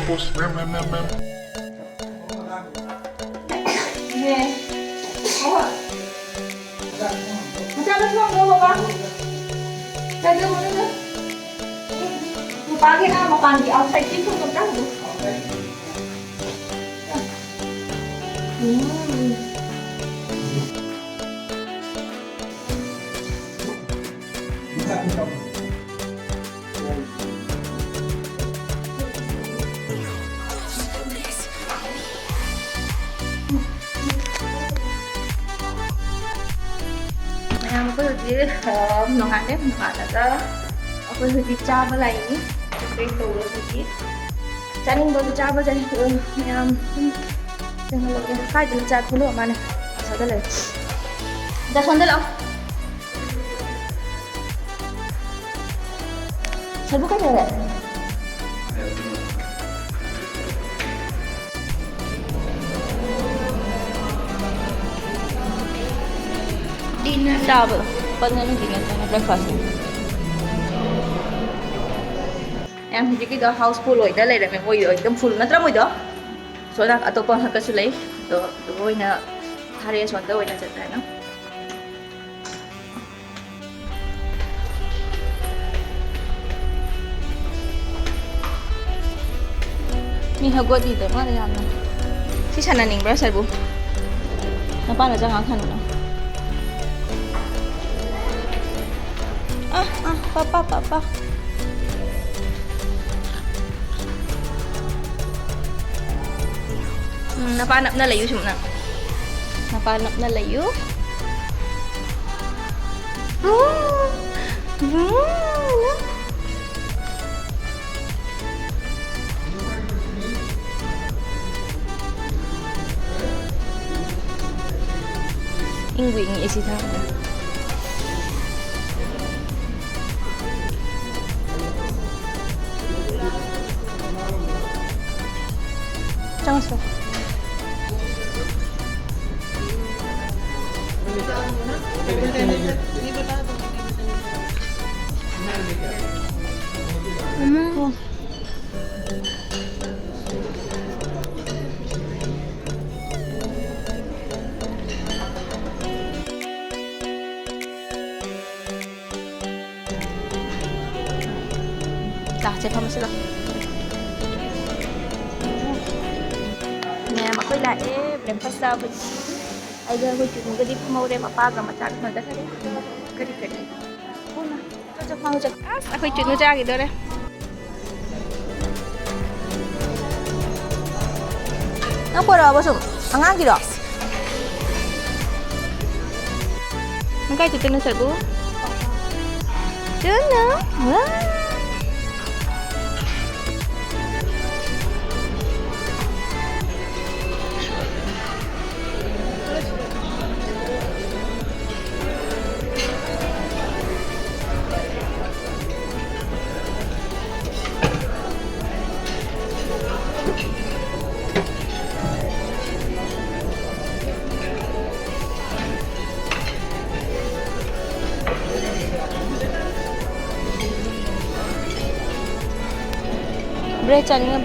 post. Ma'am. Nè. Ủa. Sao nó không được không? Sao chưa có nữa? Pagi na makan di outside itu untuk kamu. Em có gì ngon ăn đấy, ngon là aku berbicara lagi. Itu lagi. Cari dulu coba cari yang jangan lagi kai dulu cari dulu mana. Ada lagi. Dah sondel ah. Saya buka ya. Dinner double. Pagano dinner breakfast. Em thì cái đó house full rồi đó lại là mình ngồi ở trong full nó rất rồi đó số là ở top hàng cái số lấy đó rồi nè thari số đó rồi nè chắc chắn nó mình học qua đi tới mà làm nè si sana ning berasa bu apa na jangan kan no papa napanap na layo siya na. Napanap na layo. Ingwing isi tama. Jangan so. Chạy không sẽ được. Nè mà quay lại breakfast sao vậy? Ai giờ tôi chụp cái đi mau đem apa ke macam mana tadi? Keri. Puna. Cocok mau cek. Aku chụp nó ra gitu deh. Apa dah bosum? Angang gitu. Mungkin chụp nó serbu. Cuna. Wah.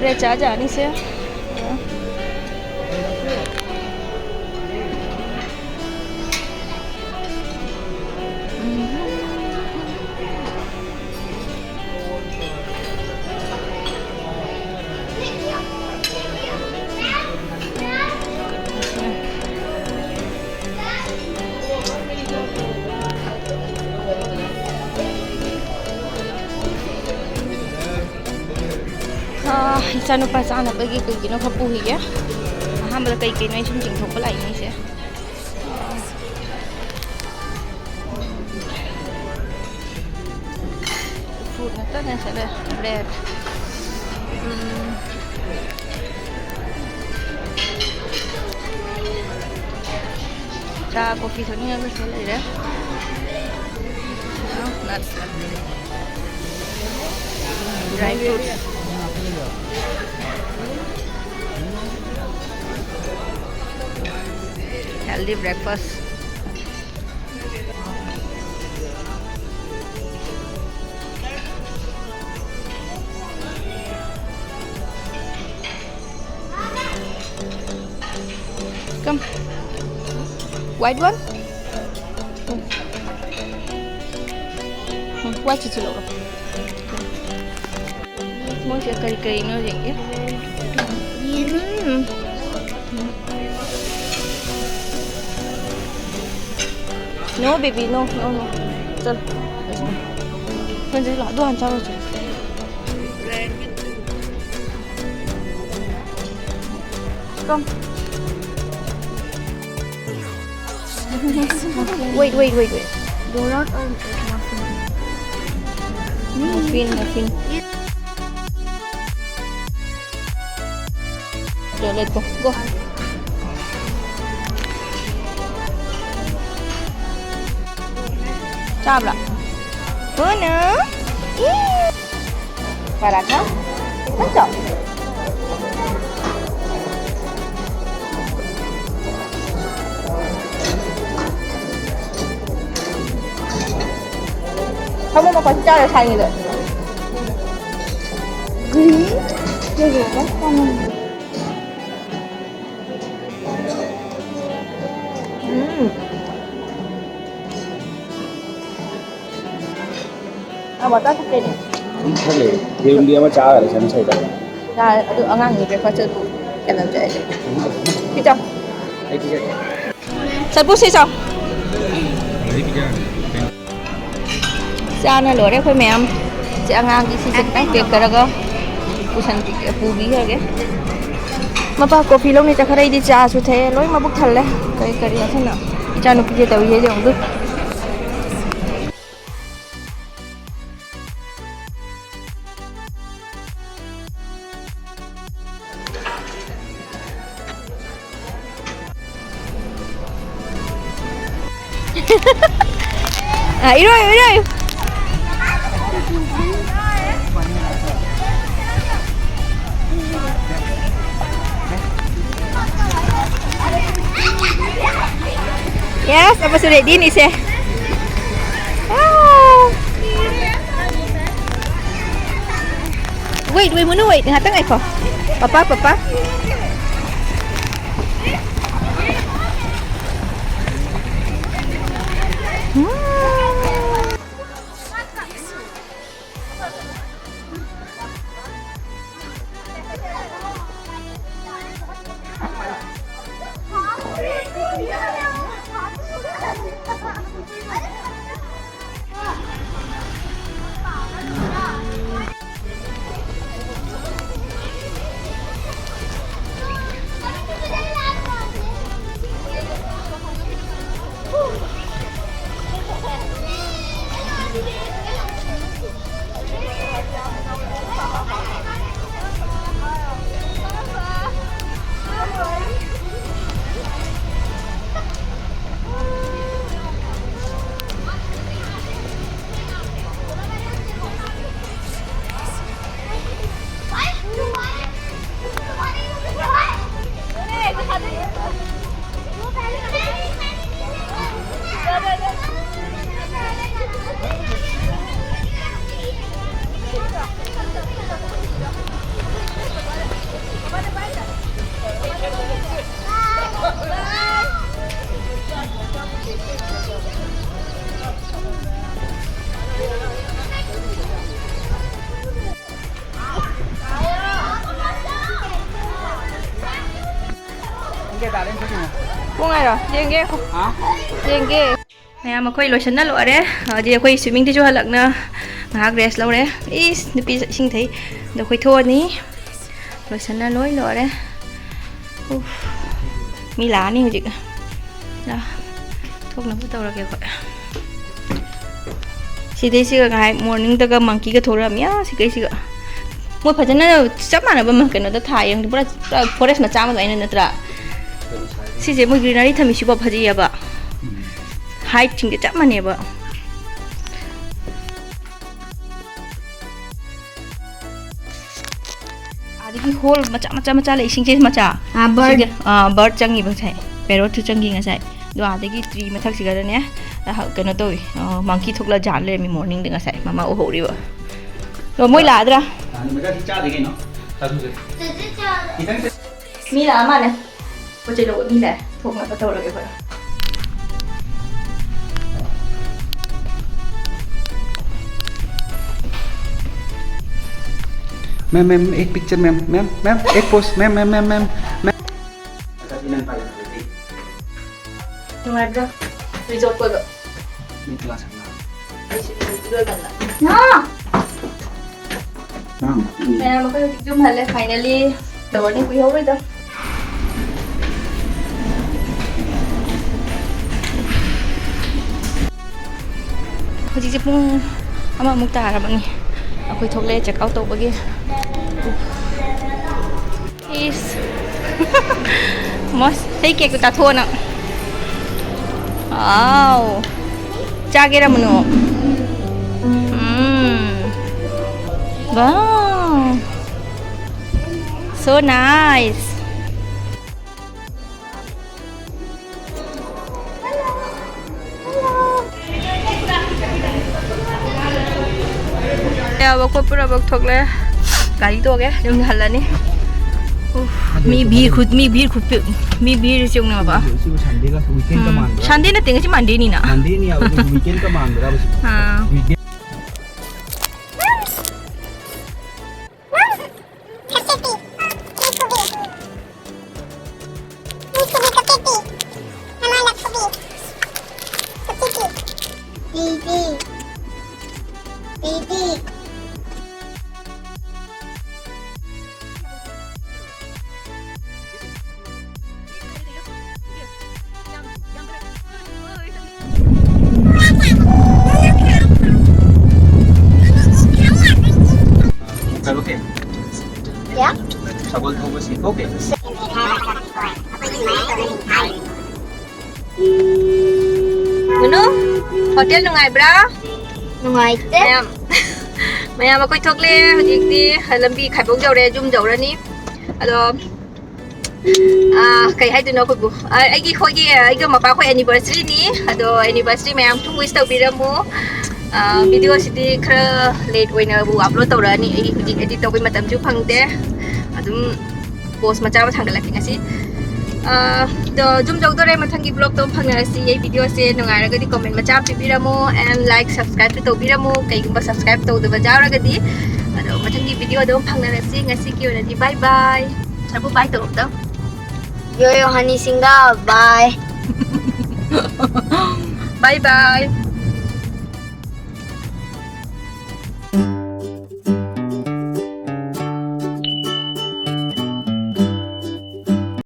Brecha aja nih sih. Isa no pa sana bagi ko gino kapuhi ya. Hambal kay kay may sunjing thok pala ini siya. Food na to na sa bread. Cha coffee so niya gusto nila. Nuts. Dry fruits. Healthy breakfast. Come. White one? White is low. Mau saya kari-kari no je ya. No baby, no. Chal. Nanti lah, dua hantar aja. Come. Wait. Donut or muffin? Muffin. Okay, let's go. Cabla. Mana? Paratha? Kacau. Kamu mau kasih cara sayang itu? Green? Jadi apa? Kamu? Bata pakai ni. Boleh. Dia undi sama cara sana saya dah. Dah, aduh angang ni breakfast tu. Kena jadi. Kita. Satu sih sao? Sana lor khoi ma'am. Si angang ki si sekang pek karaga. Pusan pubi hage. Mapa coffee long ni chakharai di cha su the loi mabuk thalle. Kai kari asana. Icha nu pije tawi je jong du. Iroy. Yes, apa sudah di ni sih? Wait, muna wait. Hatang ay ko. Papa. Kung rồi, riêng ghê không? Hả? Riêng ghê. Nè mà khơi lotion na lụa đấy. Giờ khơi swimming thì cho halak na. Mà rest lâu đấy. Is, nupi sinh thấy. Đâu khơi thua ní. Lotion na lối lụa đấy. Mi lá ní hả chị? Đó. Thuốc nó bắt đầu là kiểu gọi. Chị thấy chị ngày morning ta cái monkey cái thua ra mía, chị cái chị. Một phần nó chắc mà nó bên cái nó đã thải yang bữa forest mà chạm cái này nó tra. Chị chỉ một greenery thầm mình chụp gì vậy? Height chính cái chắc mà nè vậy. Cái hole macam lại sinh chế macam. Bird. Bird changi bang sai. Parrot tu changi ngai sai. Do ada cái tree mà thắc gì cái đó nè. Là họ cái nó tôi monkey thục là jàn lên mình morning dengan sai. Mama oh đi vậy. Rồi mỗi lá ra. Mi lá mà nè. Có chơi đồ mi lá. थोंगा तौरगे खर ma'am ma'am एक picture ma'am ma'am ma'am एक post ma'am ma'am ma'am ma'am ma'am नुंगाइब्रा resort को मैं मको जो हल्ले फाइनली दौड़ने कुछ हो रही था हौजिसे पुंग अमा मुक तारबनी अखोय थोकले चेकआउट तौबगी इस मस्त हे cake ताथोना wow चागेरा Manu wow so nice ya bako pura bak thokle gari to ge jung halani mi bir khut mi bir chung na ba Sunday का वीकेंड का मान sande na tinga si mande ni na Sunday नहीं आओगे weekend का मान रहा बस ha चलोगे Ya? सगोल थोबो सीखोगे munu hotel nungai bra Nungaite? mayam akoi thokle hojik di lambi khaibok jawre jum jawrani ado kai hai tu no ko bu ai gi khogi ai ga mapa khoi anniversary ni ado anniversary mayam thung wish tau biramu video sidi khara late oina bu upload tawrani ai hojik edit tawbai matam ju phangde adum post macha ba thangala ngasi तो जुम जगदरे मथंगी blog तो फंगरसी ये video से नुंगारगदी comment मचा पिबिरमो and like subscribe तो बिरमो कईगुंबा subscribe तो दबा जारगदी अदो मथंगी video दो फंगरसी ngasi की ओनदी बाय बाय सबु बाय तो दो Yo Honey Singa, bye. Bye bye